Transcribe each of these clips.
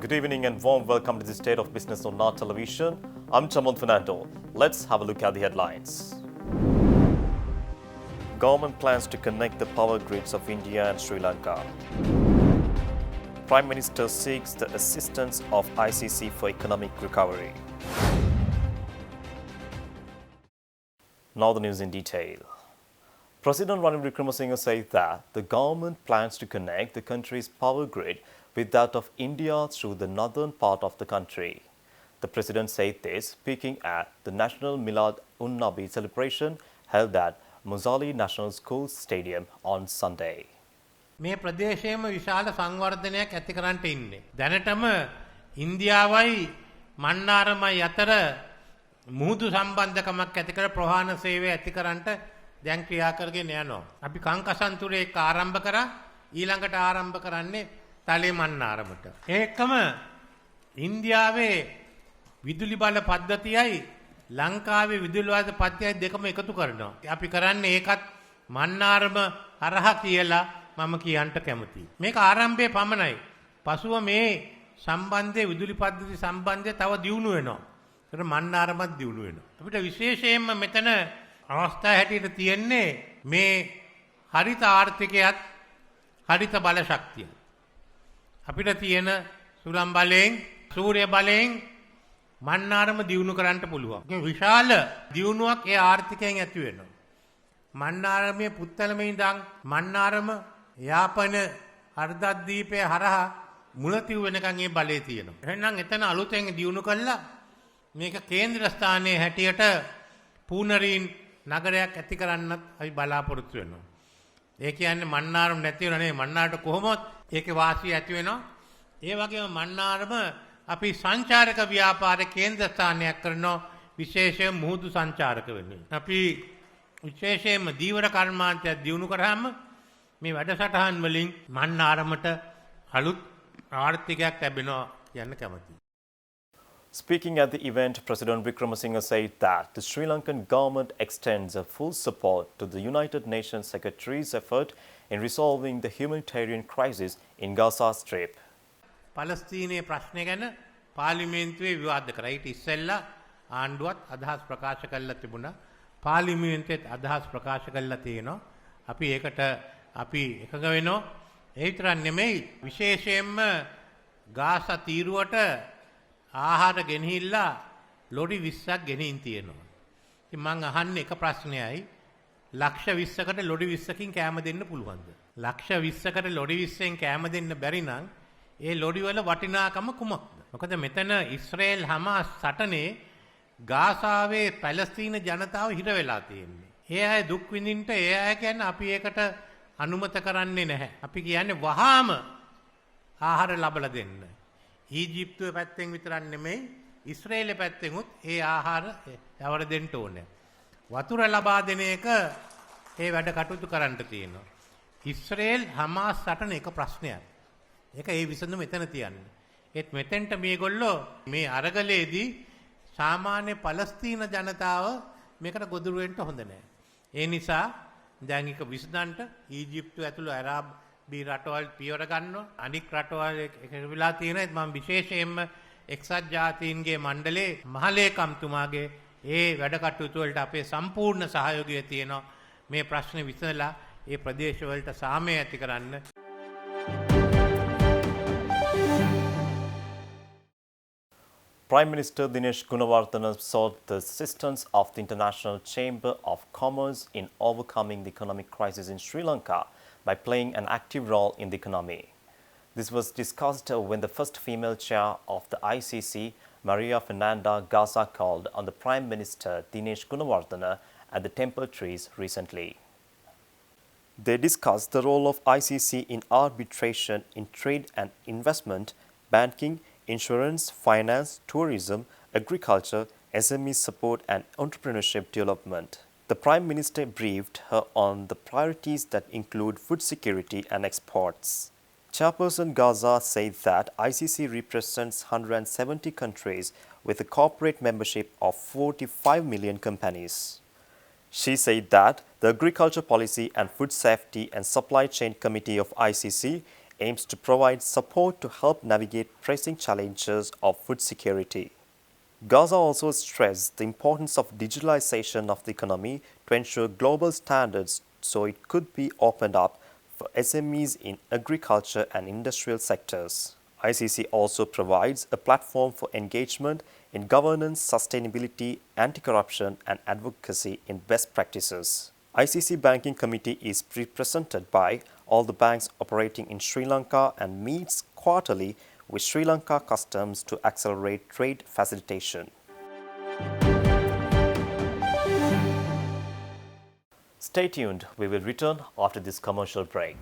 Good evening and warm welcome to the State of Business on Now Television. I'm Chaman Fernando. Let's have a look at the headlines. Government plans to connect the power grids of India and Sri Lanka. Prime Minister seeks the assistance of ICC for economic recovery. Now the news in detail. President Ranil Wickremesinghe said that the government plans to connect the country's power grid with that of India through the northern part of the country. The president said this speaking at the National Milad-un-Nabi celebration held at Muzali National School Stadium on Sunday. මේ ප්‍රදේශයේම විශාල සංවර්ධනයක් ඇති කරන්නට ඉන්නේ. දැනටම ඉන්දියාවයි මන්නාරමයි අතර මුහුදු සම්බන්ධකමක් ඇති කර ප්‍රවාහන සේවය ඇති කරන්නට දැන් ක්‍රියා කරගෙන යනවා. අපි කංකසන්තුරේ එක ආරම්භ කරා ඊළඟට ආරම්භ කරන්නේ තලේ මන්නාරමට. ඒකම ඉන්දියාවේ විදුලි බල පද්ධතියයි ලංකාවේ විදුලි බල පද්ධතියයි දෙකම එකතු කරනවා. අපි කරන්නේ ඒකත් මන්නාරම හරහා කියලා මම කියන්න කැමතියි. මේක ආරම්භයේ පමණයි. පසුව මේ සම්බන්ධයේ විදුලි පද්ධති සම්බන්ධය තව දියුණු වෙනවා. ඒකට මන්නාරමත් දියුණු වෙනවා. අපිට විශේෂයෙන්ම මෙතන අවස්ථා හැටියට තියෙන්නේ මේ හරිත ආර්ථිකයත් හරිත බල ශක්තිය. අපිට තියෙන සුළං බලයෙන් සූර්ය බලයෙන් මන්නාරම දියුණු කරන්න පුළුවන්. ඒ විශාල දියුණුවක් ඒ ආර්ථිකයෙන් ඇති වෙනවා. මන්නාරමේ පුත්තලමේ ඉඳන් මන්නාරම යාපන අර්ධද්වීපය හරහා මුලතිව් වෙනකන් ඒ බලය තියෙනවා. එහෙනම් එතන අලුතෙන් දියුණු කළා මේක කේන්ද්‍ර ස්ථානයේ හැටියට පූනරීන් නගරයක් ඇති කරන්නත් අපි බලාපොරොත්තු වෙනවා. ඒ කියන්නේ මන්නාරම නැති වෙන නෙවෙයි මන්නාරට කොහොමවත් ඒකේ වාසිය ඇති වෙනවා. ඒ වගේම මන්නාරම අපි සංචාරක ව්‍යාපාර කේන්ද්‍ර ස්ථානයක් කරනවා විශේෂයෙන් මුහුදු සංචාරක වෙන්නේ. අපි විශේෂයෙන්ම දීවර කර්මාන්තය දියුණු කරාම මේ වැඩසටහන් වලින් මන්නාරමට අලුත් ආර්ථිකයක් ලැබෙනවා කියන්න කැමතියි. Speaking at the event, President Wickremesinghe said that the Sri Lankan government extends a full support to the United Nations Secretary's effort in resolving the humanitarian crisis in Gaza Strip. පලස්තීනයේ ප්‍රශ්නය ගැන පාර්ලිමේන්තුවේ විවාද කරා. ඊට ඉස්සෙල්ලා ආණ්ඩුවත් අදහස් ප්‍රකාශ කළා තිබුණා. පාර්ලිමේන්තුවේත් අදහස් ප්‍රකාශ කළා තියෙනවා. අපි ඒකට අපි එකඟ වෙනවා. ඒ විතරක් නෙමෙයි විශේෂයෙන්ම ගාසා තීරුවට ආහාර ගෙනහිල්ලා ලොරි 20ක් ගෙනින් තියෙනවා. ඉතින් මං අහන්නේ එක ප්‍රශ්නයයි ලක්ෂ 20කට ලොරි 20කින් කෑම දෙන්න පුළුවන්ද? ලක්ෂ 20කට ලොරි 20ෙන් කෑම දෙන්න බැරි නම් ඒ ලොරි වල වටිනාකම කුමක්ද? මොකද මෙතන ඉස්රේල් හමාස් සටනේ ගාසාවේ පැලස්තීන ජනතාව හිර වෙලා තියෙන්නේ. ඒ අය දුක් විඳින්න ඒ අය කියන්නේ අපි ඒකට අනුමත කරන්නේ නැහැ. අපි කියන්නේ වහාම ආහාර ලබලා දෙන්න. ඊජිප්තුවේ පැත්තෙන් විතරක් නෙමෙයි ඉස්රේලයේ පැත්තෙන්ුත් ඒ ආහාර යවර දෙන්න ඕනේ. වතුර ලබා දෙන එක ඒ වැඩ කටයුතු කරන්න තියෙනවා. ඉස්රේල් හමාස් සටන එක ප්‍රශ්නයක්. ඒක ඒ විසඳුම මෙතන තියන්නේ. ඒත් මෙතෙන්ට මේගොල්ලෝ මේ අරගලයේදී සාමාන්‍ය පලස්තීන ජනතාව මේකට ගොදුරු වෙන්න හොඳ නැහැ. ඒ නිසා දැන් එක විසඳන්න ඊජිප්තුව ඇතුළු අරාබ් බී රටවල් පියවර ගන්නවා. අනික් රටවල් එක වෙලා තියෙනවා. මම විශේෂයෙන්ම එක්සත් ජාතීන්ගේ මණ්ඩලයේ මහලේකම්තුමාගේ ඒ වැඩ කටයුතු වලට අපේ සම්පූර්ණ සහයෝගය තියෙනවා. මේ ප්‍රශ්නේ විසඳලා ඒ ප්‍රදේශ වලට සාමය ඇති කරන්න. Prime Minister Dinesh Gunawardena sought the assistance of the International Chamber of Commerce in overcoming the economic crisis in Sri Lanka by playing an active role in the economy. This was discussed when the first female chair of the ICC, Maria Fernanda Garza, called on the Prime Minister Dinesh Gunawardena at the Temple Trees recently. They discussed the role of ICC in arbitration in trade and investment, banking, insurance, finance, tourism, agriculture, SME support and entrepreneurship development. The Prime Minister briefed her on the priorities that include food security and exports. Chairperson Gaza said that ICC represents 170 countries with a corporate membership of 45 million companies. She said that the Agriculture Policy and Food Safety and Supply Chain Committee of ICC aims to provide support to help navigate pressing challenges of food security. Gaza also stressed the importance of digitalization of the economy to ensure global standards so it could be opened up for SMEs in agriculture and industrial sectors. ICC also provides a platform for engagement in governance, sustainability, anti-corruption and advocacy in best practices. ICC Banking Committee is represented by all the banks operating in Sri Lanka and meets quarterly with Sri Lanka Customs to accelerate trade facilitation. Stay tuned, we will return after this commercial break.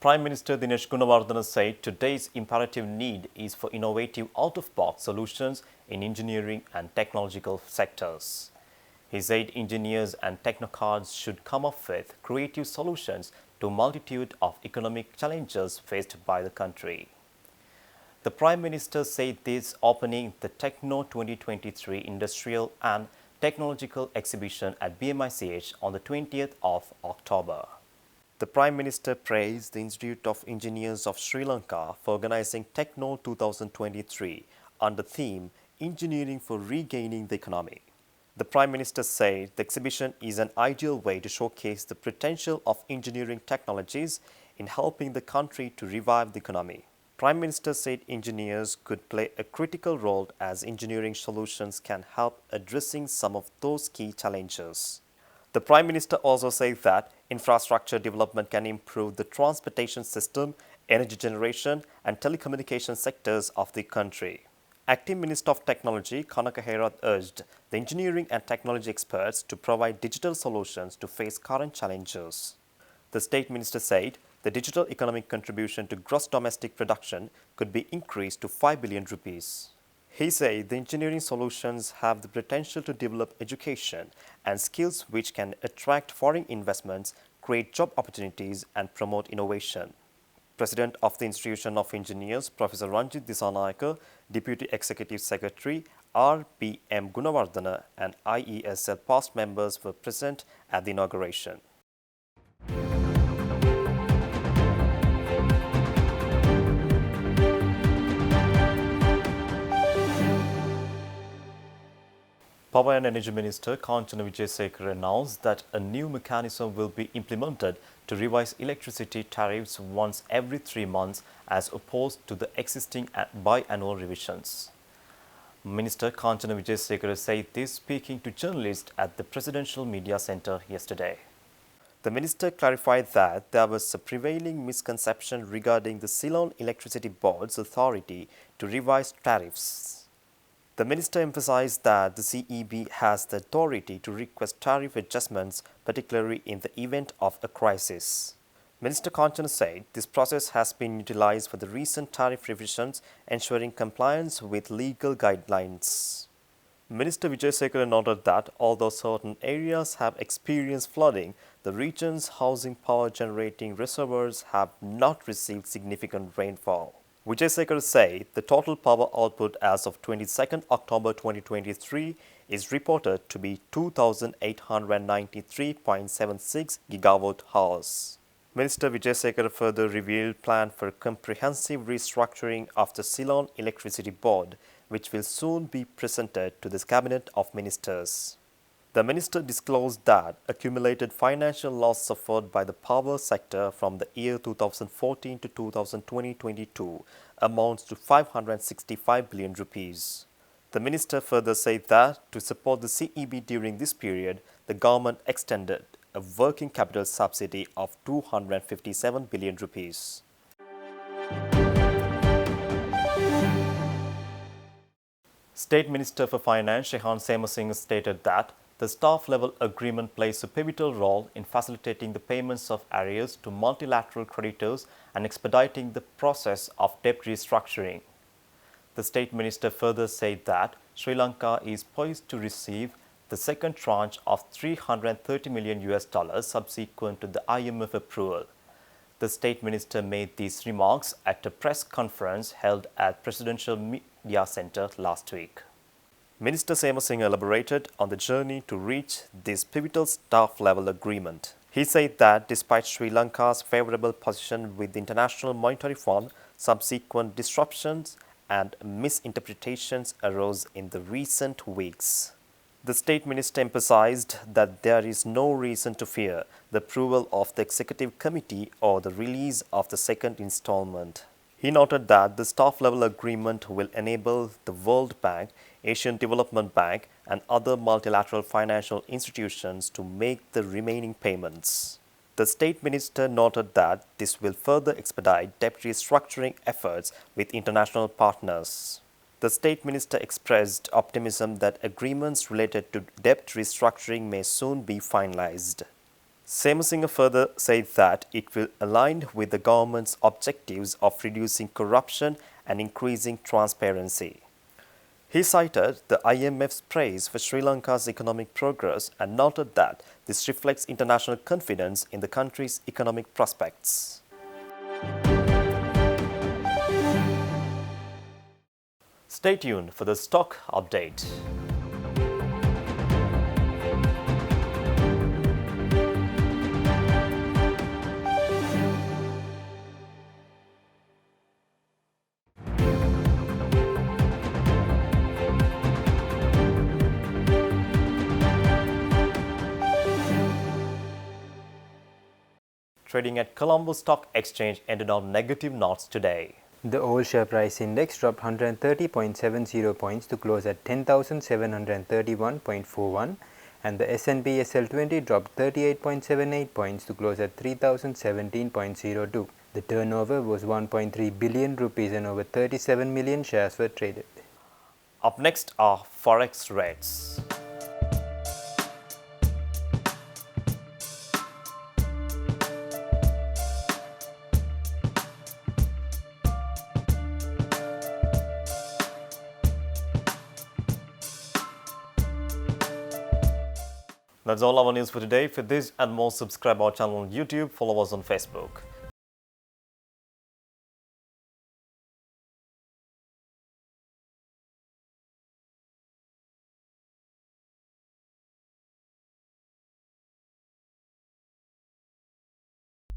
Prime Minister Dinesh Gunawardena said today's imperative need is for innovative out-of-box solutions in engineering and technological sectors. He said engineers and technocrats should come up with creative solutions to a multitude of economic challenges faced by the country. The Prime Minister said this opening the Techno 2023 Industrial and Technological Exhibition at BMICH on the 20th of October. The Prime Minister praised the Institute of Engineers of Sri Lanka for organizing Techno 2023 under theme Engineering for Regaining the Economy. The Prime Minister said the exhibition is an ideal way to showcase the potential of engineering technologies in helping the country to revive the economy. Prime Minister said engineers could play a critical role as engineering solutions can help addressing some of those key challenges. The Prime Minister also said that infrastructure development can improve the transportation system, energy generation and telecommunication sectors of the country. Acting Minister of Technology Kanaka Herath urged the engineering and technology experts to provide digital solutions to face current challenges. The State Minister said the digital economic contribution to gross domestic production could be increased to 5 billion rupees. He said the engineering solutions have the potential to develop education and skills which can attract foreign investments, create job opportunities and promote innovation. President of the Institution of Engineers, Professor Ranjit Disanayake, Deputy Executive Secretary R.P.M. Gunawardena and IESL past members were present at the inauguration. Power and Energy Minister Kanchana Wijesekara announced that a new mechanism will be implemented to revise electricity tariffs once every 3 months as opposed to the existing biannual revisions. Minister Kanchana Wijesekara said this speaking to journalists at the Presidential Media Centre yesterday. The minister clarified that there was a prevailing misconception regarding the Ceylon Electricity Board's authority to revise tariffs. The minister emphasized that the CEB has the authority to request tariff adjustments, particularly in the event of a crisis. Minister Kanchana said this process has been utilized for the recent tariff revisions, ensuring compliance with legal guidelines. Minister Wijesekara noted that although certain areas have experienced flooding, the region's housing power generating reservoirs have not received significant rainfall. Wijesekara said the total power output as of 22nd October 2023 is reported to be 2,893.76 gigawatt hours. Minister Wijesekara further revealed plan for comprehensive restructuring of the Ceylon Electricity Board, which will soon be presented to the Cabinet of Ministers. The minister disclosed that accumulated financial loss suffered by the power sector from the year 2014 to 2022 amounts to 565 billion rupees. The minister further said that to support the CEB during this period, the government extended a working capital subsidy of 257 billion rupees. State Minister for Finance Shehan Semasinghe stated that the staff-level agreement plays a pivotal role in facilitating the payments of arrears to multilateral creditors and expediting the process of debt restructuring. The State Minister further said that Sri Lanka is poised to receive the second tranche of $330 million subsequent to the IMF approval. The state minister made these remarks at a press conference held at Presidential Media Center last week. Minister Singh elaborated on the journey to reach this pivotal staff-level agreement. He said that despite Sri Lanka's favorable position with the International Monetary Fund, subsequent disruptions and misinterpretations arose in the recent weeks. The state minister emphasized that there is no reason to fear the approval of the executive committee or the release of the second installment. He noted that the staff-level agreement will enable the World Bank, Asian Development Bank, and other multilateral financial institutions to make the remaining payments. The state minister noted that this will further expedite debt restructuring efforts with international partners. The state minister expressed optimism that agreements related to debt restructuring may soon be finalized. Singh further said that it will align with the government's objectives of reducing corruption and increasing transparency. He cited the IMF's praise for Sri Lanka's economic progress and noted that this reflects international confidence in the country's economic prospects. Stay tuned for the stock update. Trading at Colombo Stock Exchange ended on negative notes today. The all-share price index dropped 130.70 points to close at 10,731.41 and the S&P SL20 dropped 38.78 points to close at 3,017.02. The turnover was 1.3 billion rupees and over 37 million shares were traded. Up next are Forex rates. That's all our news for today. For this and more, subscribe our channel on YouTube, follow us on Facebook.